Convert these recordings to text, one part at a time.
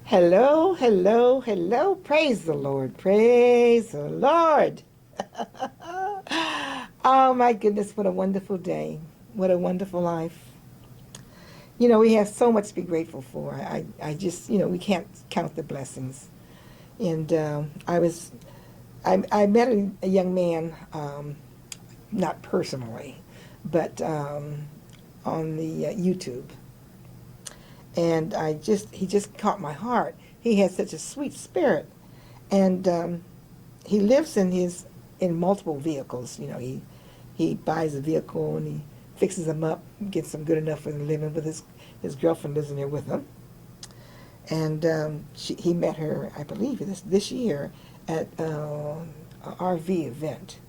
Hello, hello, hello. Praise the Lord. Praise the Lord. Oh my goodness, what a wonderful day. What a wonderful life. We have so much to be grateful for. I just, we can't count the blessings. And I met a young man, not personally, but on the YouTube. And he just caught my heart. He has such a sweet spirit. And he lives in multiple vehicles. He buys a vehicle and he fixes them up, gets them good enough for the living. With his girlfriend lives in there with him. And he met her, I believe, this year at a RV event.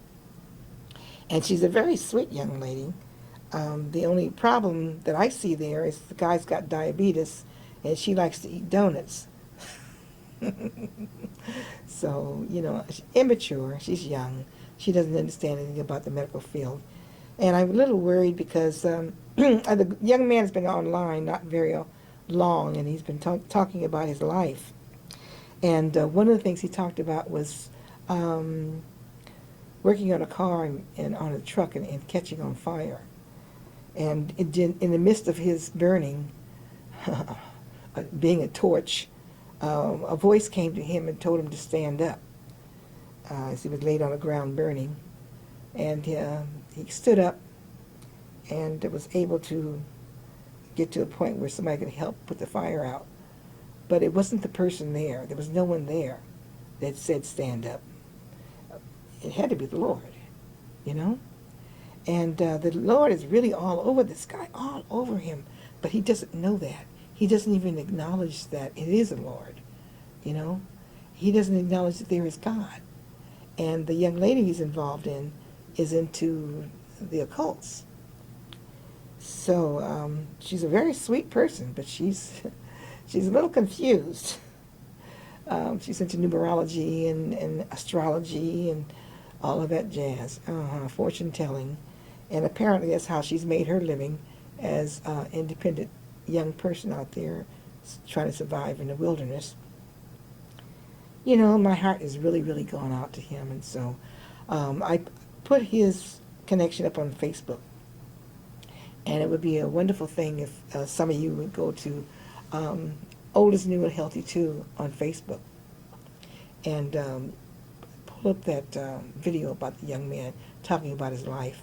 And she's a very sweet young lady. The only problem that I see there is the guy's got diabetes, and she likes to eat donuts. So, she's immature. She's young. She doesn't understand anything about the medical field. And I'm a little worried because the young man has been online not very long, and he's been talking about his life. And one of the things he talked about was working on a car and on a truck and catching on fire. And in the midst of his burning, being a torch, a voice came to him and told him to stand up as he was laid on the ground burning. And he stood up and was able to get to a point where somebody could help put the fire out. But it wasn't the person there. There was no one there that said stand up. It had to be the Lord, you know? And the Lord is really all over this guy, all over him. But he doesn't know that. He doesn't even acknowledge that it is the Lord, you know? He doesn't acknowledge that there is God. And the young lady he's involved in is into the occults. So she's a very sweet person, but she's a little confused. She's into numerology and astrology and all of that jazz, fortune telling. And apparently that's how she's made her living as an independent young person out there trying to survive in the wilderness. My heart is really, really going out to him. And so I put his connection up on Facebook. And it would be a wonderful thing if some of you would go to Old is New and Healthy Too on Facebook and pull up that video about the young man talking about his life.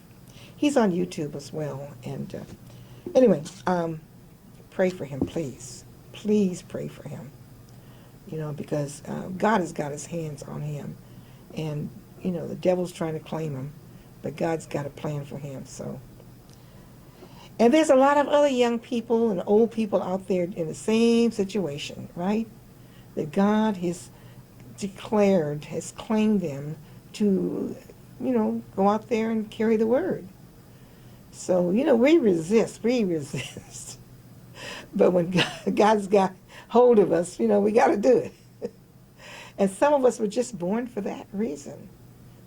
He's on YouTube as well. And anyway, pray for him, please. Please pray for him. Because God has got his hands on him. And, the devil's trying to claim him. But God's got a plan for him, so. And there's a lot of other young people and old people out there in the same situation, right? That God has declared, has claimed them to, go out there and carry the word. So, we resist. But when God's got hold of us, we got to do it. And some of us were just born for that reason.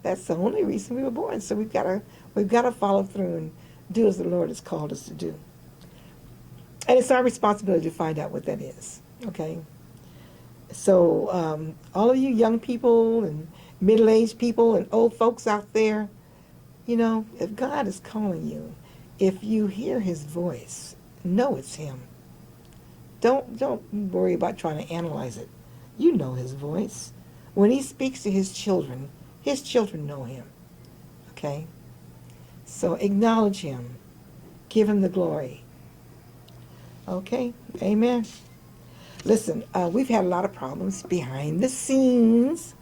That's the only reason we were born. So we've got to follow through and do as the Lord has called us to do. And it's our responsibility to find out what that is, okay? So all of you young people and middle-aged people and old folks out there, if God is calling you, if you hear his voice, know it's him. Don't worry about trying to analyze it. You know his voice. When he speaks to his children know him, okay? So acknowledge him. Give him the glory. Okay? Amen. Listen, we've had a lot of problems behind the scenes,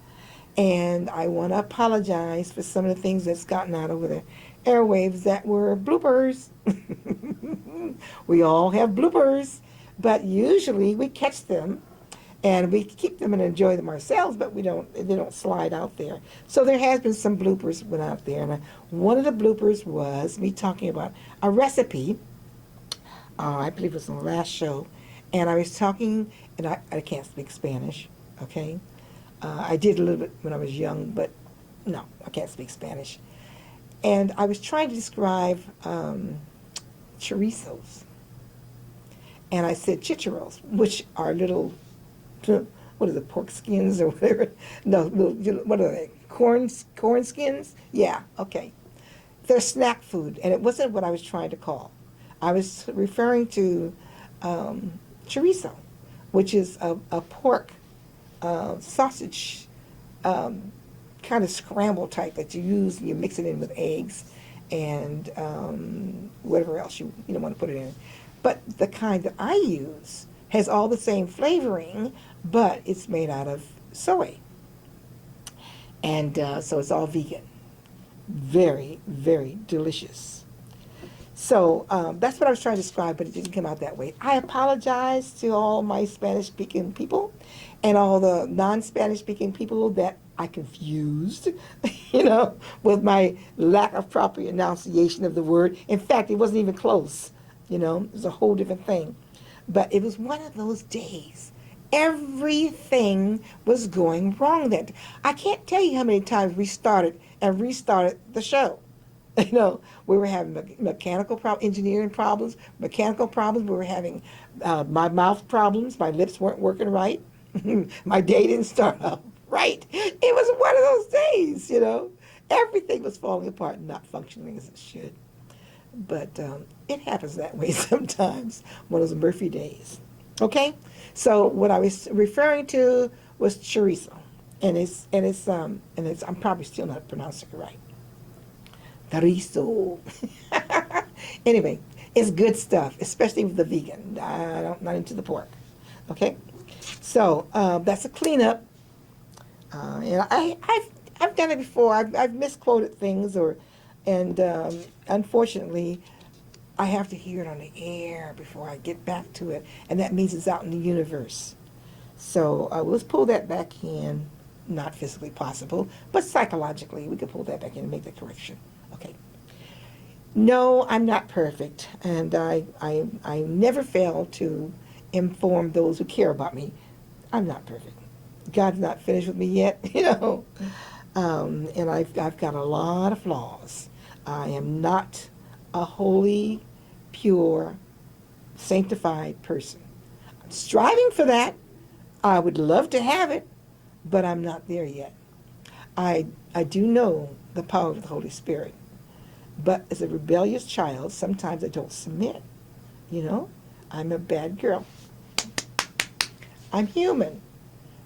and I want to apologize for some of the things that's gotten out over the airwaves that were bloopers. We all have bloopers, but usually we catch them and we keep them and enjoy them ourselves, but they don't slide out there. So there has been some bloopers went out there, and one of the bloopers was me talking about a recipe. I believe it was on the last show, and I was talking, and I can't speak Spanish, okay? I did a little bit when I was young, but no, I can't speak Spanish. And I was trying to describe chorizos. And I said chicharros, which are little what is it, pork skins or whatever? No, what are they? Corn skins? Yeah, okay. They're snack food, and it wasn't what I was trying to call. I was referring to chorizo, which is a pork sausage kind of scramble type that you use and you mix it in with eggs and whatever else you don't want to put it in. But the kind that I use has all the same flavoring, but it's made out of soy. And so it's all vegan. Very, very delicious. So that's what I was trying to describe, but it didn't come out that way. I apologize to all my Spanish-speaking people and all the non-Spanish-speaking people that I confused, with my lack of proper enunciation of the word. In fact, it wasn't even close, it was a whole different thing. But it was one of those days. Everything was going wrong that day. I can't tell you how many times we started and restarted the show. We were having mechanical engineering problems, mechanical problems. We were having my mouth problems. My lips weren't working right. My day didn't start out right. It was one of those days, Everything was falling apart and not functioning as it should. But it happens that way sometimes, one of those Murphy days. Okay? So what I was referring to was chorizo. And I'm probably still not pronouncing it right. Chorizo. Anyway, it's good stuff, especially with the vegan. I'm not into the pork. Okay? So that's a cleanup. And I've done it before. I've misquoted things and unfortunately I have to hear it on the air before I get back to it, and that means it's out in the universe. So let's pull that back in. Not physically possible, but psychologically we could pull that back in and make the correction. Okay. No, I'm not perfect, and I never fail to inform those who care about me. I'm not perfect. God's not finished with me yet, and I've got a lot of flaws. I am not a holy, pure, sanctified person. I'm striving for that. I would love to have it, but I'm not there yet. I do know the power of the Holy Spirit, but as a rebellious child, sometimes I don't submit. I'm a bad girl. I'm human,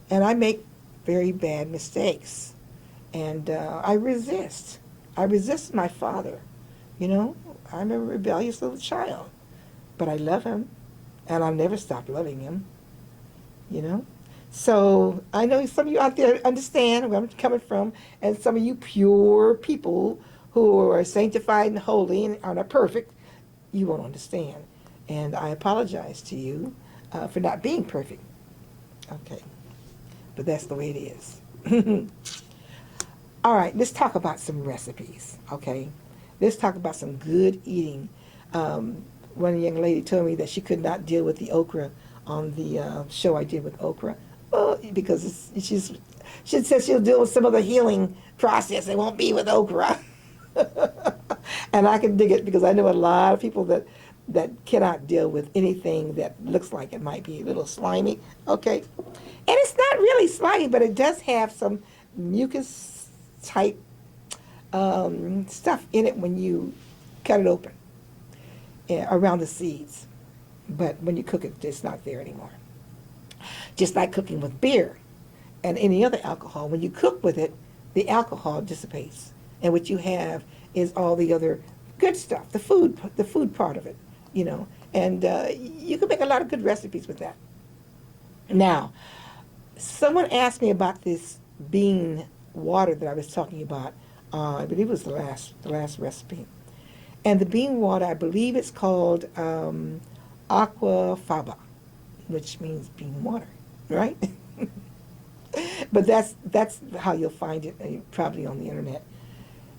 and I make very bad mistakes, and I resist. I resist my father. I'm a rebellious little child, but I love him, and I'll never stop loving him. So I know some of you out there understand where I'm coming from, and some of you pure people who are sanctified and holy and are not perfect, you won't understand. And I apologize to you for not being perfect. Okay. But that's the way it is. All right, let's talk about some recipes, okay? Let's talk about some good eating. One young lady told me that she could not deal with the okra on the show I did with okra. Well, because she said she'll deal with some of the healing process. It won't be with okra. And I can dig it because I know a lot of people that cannot deal with anything that looks like it might be a little slimy. Okay. And it's not really slimy, but it does have some mucus type stuff in it when you cut it open around the seeds. But when you cook it, it's not there anymore. Just like cooking with beer and any other alcohol, when you cook with it, the alcohol dissipates. And what you have is all the other good stuff, the food part of it, And you can make a lot of good recipes with that. Now, someone asked me about this bean water that I was talking about. I believe it was the last recipe. And the bean water, I believe it's called aquafaba, which means bean water, right? But that's how you'll find it, probably on the internet.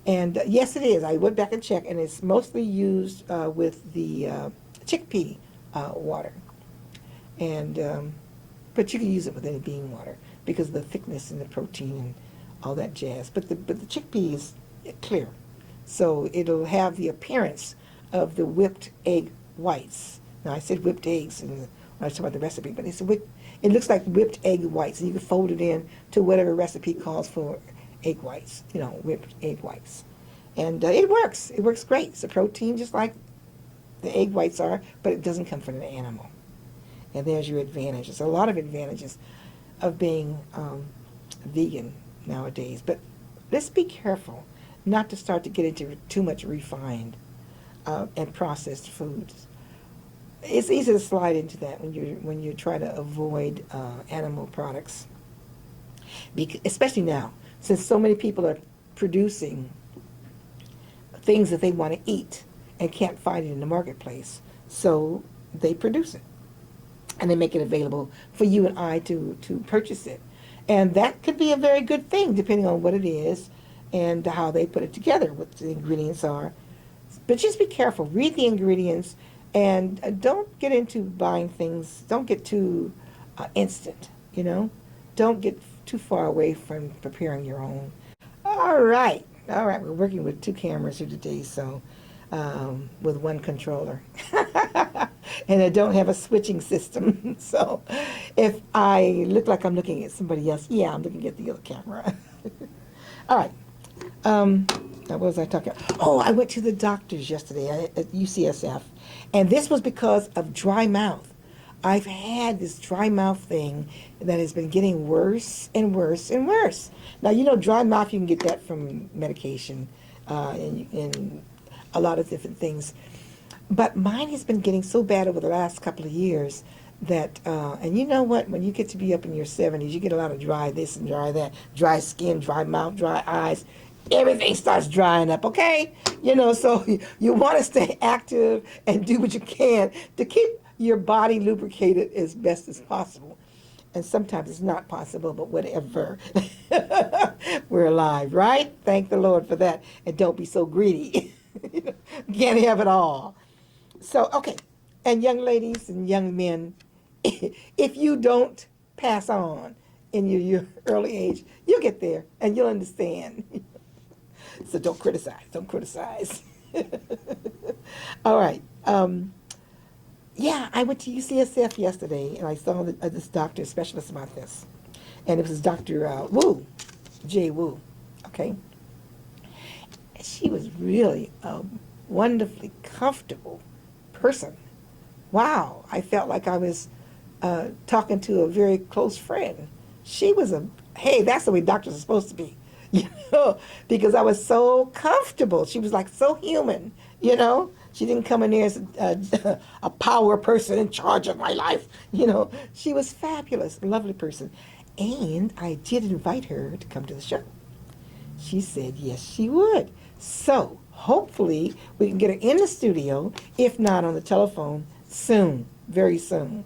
And yes, it is. I went back and checked, and it's mostly used with the chickpea water. And but you can use it with any bean water because of the thickness and the protein and all that jazz. But the chickpea is clear, so it'll have the appearance of the whipped egg whites. Now I said whipped eggs when I was talking about the recipe, but It looks like whipped egg whites, and you can fold it in to whatever recipe calls for egg whites, whipped egg whites. And it works. It works great. It's a protein just like the egg whites are, but it doesn't come from an animal. And there's your advantages. A lot of advantages of being vegan nowadays. But let's be careful not to start to get into too much refined and processed foods. It's easy to slide into that when you're trying to avoid animal products, especially now, since so many people are producing things that they want to eat and can't find it in the marketplace. So they produce it, and they make it available for you and I to purchase it. And that could be a very good thing, depending on what it is and how they put it together, what the ingredients are. But just be careful. Read the ingredients, and don't get into buying things. Don't get too instant, Don't get too far away from preparing your own. All right. We're working with 2 cameras here today, so with 1 controller. And I don't have a switching system. So if I look like I'm looking at somebody else, yeah, I'm looking at the other camera. All right. What was I talking about? Oh, I went to the doctor's yesterday at UCSF, and this was because of dry mouth. I've had this dry mouth thing that has been getting worse and worse and worse. Now, dry mouth, you can get that from medication and a lot of different things. But mine has been getting so bad over the last couple of years that, and you know what, when you get to be up in your 70s, you get a lot of dry this and dry that, dry skin, dry mouth, dry eyes. Everything starts drying up, okay? So you want to stay active and do what you can to keep your body lubricated as best as possible. And sometimes it's not possible, but whatever. We're alive, right? Thank the Lord for that. And don't be so greedy. Can't have it all. So, okay. And young ladies and young men, if you don't pass on in your early age, you'll get there and you'll understand. So don't criticize. Don't criticize. All right. Yeah, I went to UCSF yesterday, and I saw this doctor specialist about this. And it was Dr. Wu, J. Wu, okay? And she was really a wonderfully comfortable person. Wow, I felt like I was talking to a very close friend. She was hey, that's the way doctors are supposed to be, because I was so comfortable. She was like so human, She didn't come in there as a power person in charge of my life. She was fabulous, lovely person. And I did invite her to come to the show. She said yes, she would. So hopefully we can get her in the studio, if not on the telephone, soon, very soon.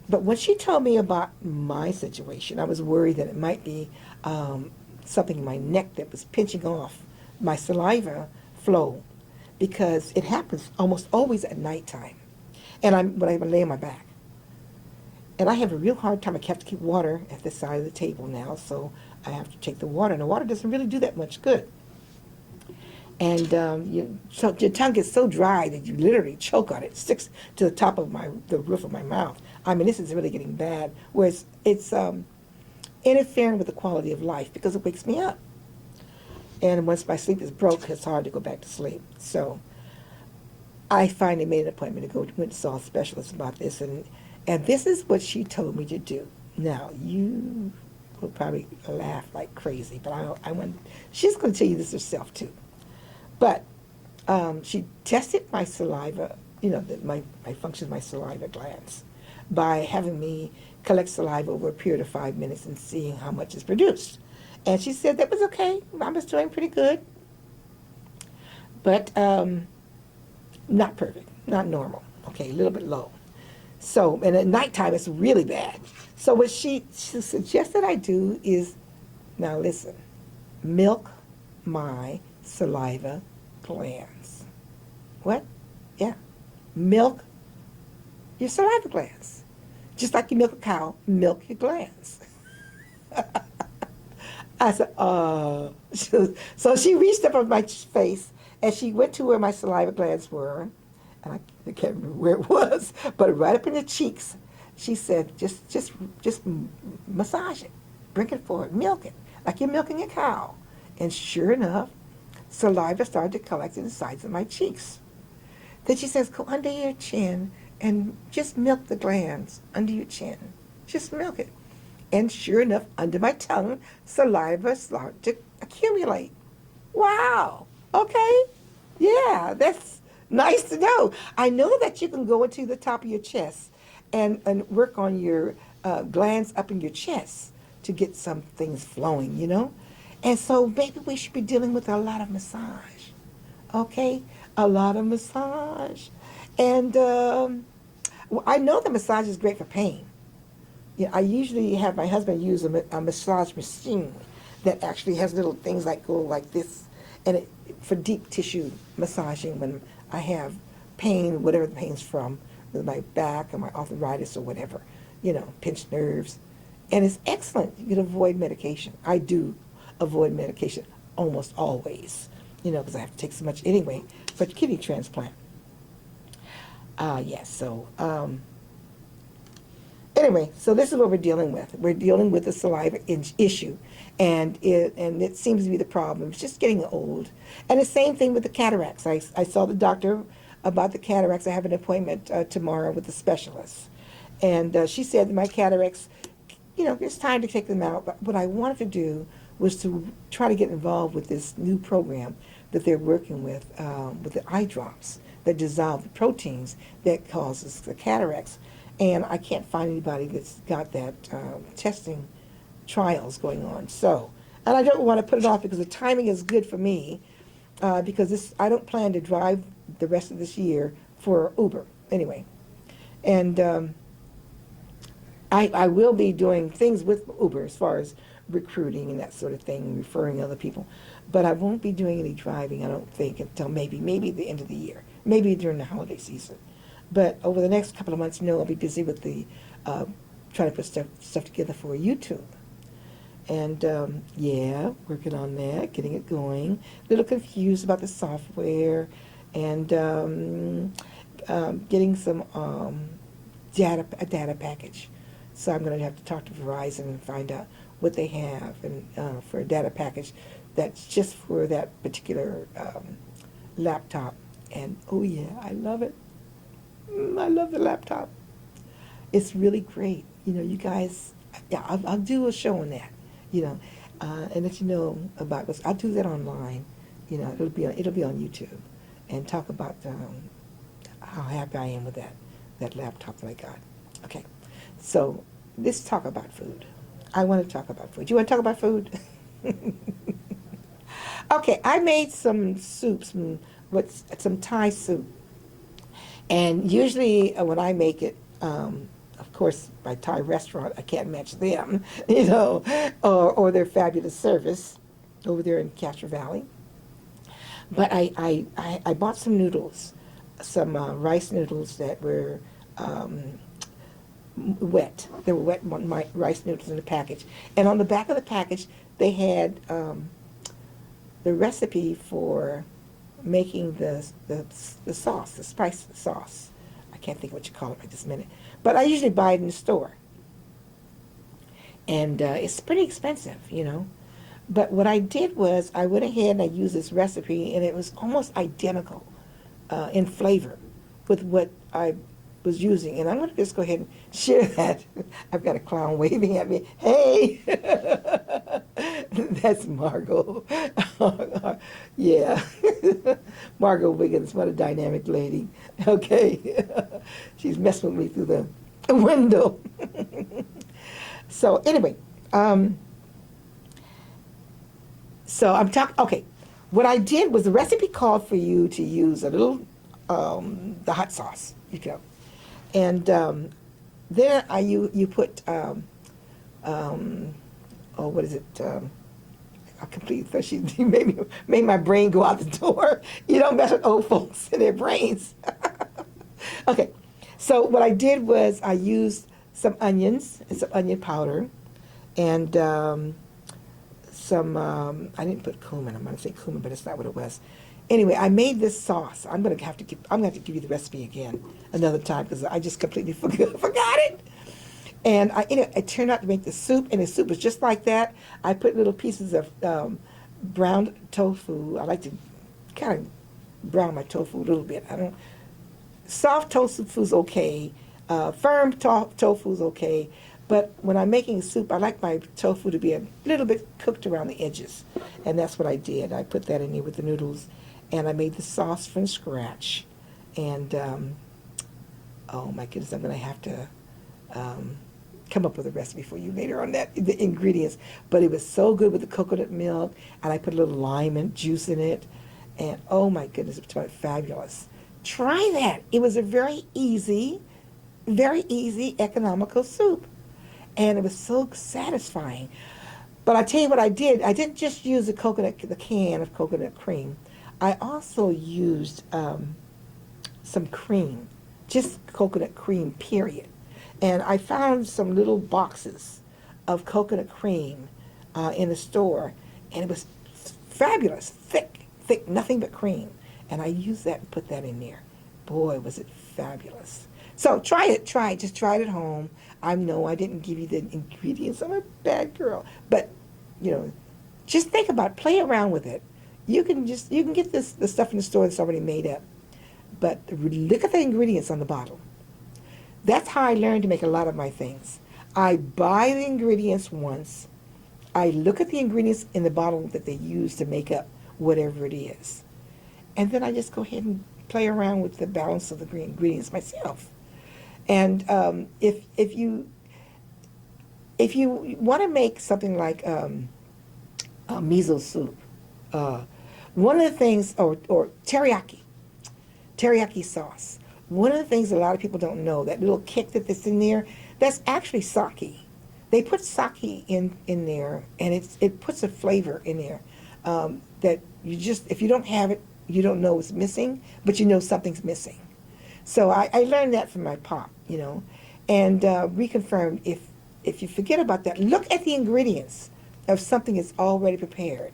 But when she told me about my situation, I was worried that it might be something in my neck that was pinching off my saliva flow, because it happens almost always at nighttime, and when I lay on my back. And I have a real hard time. I have to keep water at the side of the table now, so I have to take the water, and the water doesn't really do that much good. And so your tongue gets so dry that you literally choke on it. It sticks to the top of the roof of my mouth. I mean, this is really getting bad, where it's interfering with the quality of life because it wakes me up. And once my sleep is broke, it's hard to go back to sleep. So I finally made an appointment to went to saw a specialist about this, and this is what she told me to do. Now, you will probably laugh like crazy, but she's going to tell you this herself too. But she tested my saliva, my function of my saliva glands, by having me collect saliva over a period of 5 minutes and seeing how much is produced. And she said that was okay. I was doing pretty good. But not perfect, not normal. Okay, a little bit low. So, and at nighttime it's really bad. So what she suggested I do is, now listen, milk my saliva glands. What? Yeah. Milk your saliva glands. Just like you milk a cow, milk your glands. I said, So she reached up on my face, and she went to where my saliva glands were, and I can't remember where it was, but right up in the cheeks. She said, just massage it, bring it forward, milk it, like you're milking a cow. And sure enough, saliva started to collect in the sides of my cheeks. Then she says, go under your chin and just milk the glands under your chin. Just milk it. And sure enough, under my tongue, saliva started to accumulate. Wow. Okay. Yeah, that's nice to know. I know that you can go into the top of your chest and work on your glands up in your chest to get some things flowing, you know? And so maybe we should be dealing with a lot of massage, okay? A lot of massage. And well, I know the massage is great for pain. Yeah, I usually have my husband use a massage machine that actually has little things like go like this, and it, for deep tissue massaging when I have pain, whatever the pain's from, with my back or my arthritis or whatever, you know, pinched nerves. And it's excellent. You can avoid medication. I do avoid medication almost always, you know, because I have to take so much anyway for kidney transplant. Yes, so anyway, so this is what we're dealing with. We're dealing with the saliva issue, and it seems to be the problem. It's just getting old. And the same thing with the cataracts. I saw the doctor about the cataracts. I have an appointment tomorrow with the specialist. And she said that my cataracts, you know, it's time to take them out. But what I wanted to do was to try to get involved with this new program that they're working with the eye drops that dissolve the proteins that causes the cataracts. And I can't find anybody that's got that testing trials going on. So, and I don't want to put it off because the timing is good for me because I don't plan to drive the rest of this year for Uber anyway. And I will be doing things with Uber as far as recruiting and that sort of thing, referring other people. But I won't be doing any driving, I don't think, until maybe the end of the year, maybe during the holiday season. But over the next couple of months, no, I'll be busy with the trying to put stuff together for YouTube. And yeah, working on that, getting it going. A little confused about the software, and getting some a data package. So I'm going to have to talk to Verizon and find out what they have and for a data package that's just for that particular laptop. And oh yeah, I love it. I love the laptop. It's really great. You know, you guys, yeah, I'll do a show on that, you know, and let you know about this. I'll do that online. You know, it'll be on YouTube, and talk about how happy I am with that laptop that I got. Okay, so let's talk about food. I want to talk about food. You want to talk about food? Okay, I made some soups, some Thai soup. And usually when I make it, of course, my Thai restaurant, I can't match them, you know, or their fabulous service over there in Castro Valley. But I bought some noodles, some rice noodles that were wet. They were wet my rice noodles in the package. And on the back of the package, they had the recipe for making the sauce, the spice sauce. I can't think of what you call it right this minute. But I usually buy it in the store. And it's pretty expensive, you know. But what I did was I went ahead and I used this recipe, and it was almost identical in flavor with what I was using. And I'm going to just go ahead and share that. I've got a clown waving at me. Hey! That's Margot. Yeah. Margot Wiggins, what a dynamic lady. Okay. She's messing with me through the window. So anyway, so I'm talking, okay. What I did was the recipe called for you to use a little, the hot sauce, you know. And then you put, what is it? I completely thought she made my brain go out the door. You don't mess with old folks and their brains. Okay, so what I did was I used some onions and some onion powder, and some I didn't put cumin. I'm going to say cumin, but it's not what it was. Anyway, I made this sauce. I'm going to have to give you the recipe again another time because I just completely forgot it. And it turned out to make the soup, and the soup was just like that. I put little pieces of browned tofu. I like to kind of brown my tofu a little bit. I don't soft tofu's okay. Firm tofu's okay. But when I'm making soup, I like my tofu to be a little bit cooked around the edges. And that's what I did. I put that in there with the noodles. And I made the sauce from scratch. And, oh my goodness, I'm going to have to come up with a recipe for you later on the ingredients. But it was so good with the coconut milk. And I put a little lime and juice in it. And oh my goodness, it was fabulous. Try that. It was a very easy, economical soup. And it was so satisfying. But I tell you what I did. I didn't just use the can of coconut cream. I also used some cream, just coconut cream, period. And I found some little boxes of coconut cream in the store, and it was fabulous, thick, nothing but cream. And I used that and put that in there. Boy, was it fabulous. So try it, just try it at home. I know I didn't give you the ingredients. I'm a bad girl. But, just think about it, play around with it. You can get the stuff in the store that's already made up. But look at the ingredients on the bottle. That's how I learned to make a lot of my things. I buy the ingredients once. I look at the ingredients in the bottle that they use to make up whatever it is. And then I just go ahead and play around with the balance of the ingredients myself. And if you want to make something like a miso soup, one of the things, or teriyaki sauce. One of the things a lot of people don't know, that little kick that's in there, that's actually sake. They put sake in there, and it puts a flavor in there that if you don't have it, you don't know it's missing, but you know something's missing. So I learned that from my pop, and reconfirmed, if you forget about that, look at the ingredients of something that's already prepared,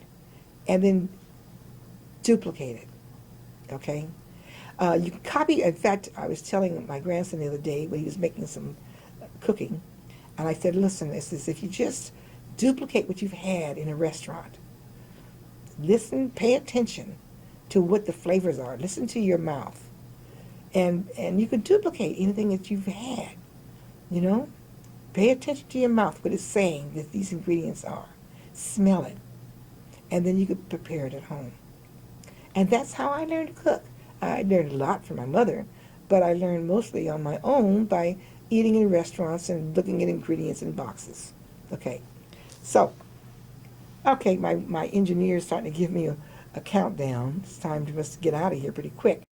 and then duplicate it, okay? You can copy. In fact, I was telling my grandson the other day when he was making some cooking, and I said, listen, this is if you just duplicate what you've had in a restaurant. Listen, pay attention to what the flavors are. Listen to your mouth. And you can duplicate anything that you've had, Pay attention to your mouth, what it's saying that these ingredients are. Smell it. And then you can prepare it at home. And that's how I learned to cook. I learned a lot from my mother, but I learned mostly on my own by eating in restaurants and looking at ingredients in boxes. Okay. So, my engineer is starting to give me a countdown. It's time for us to get out of here pretty quick.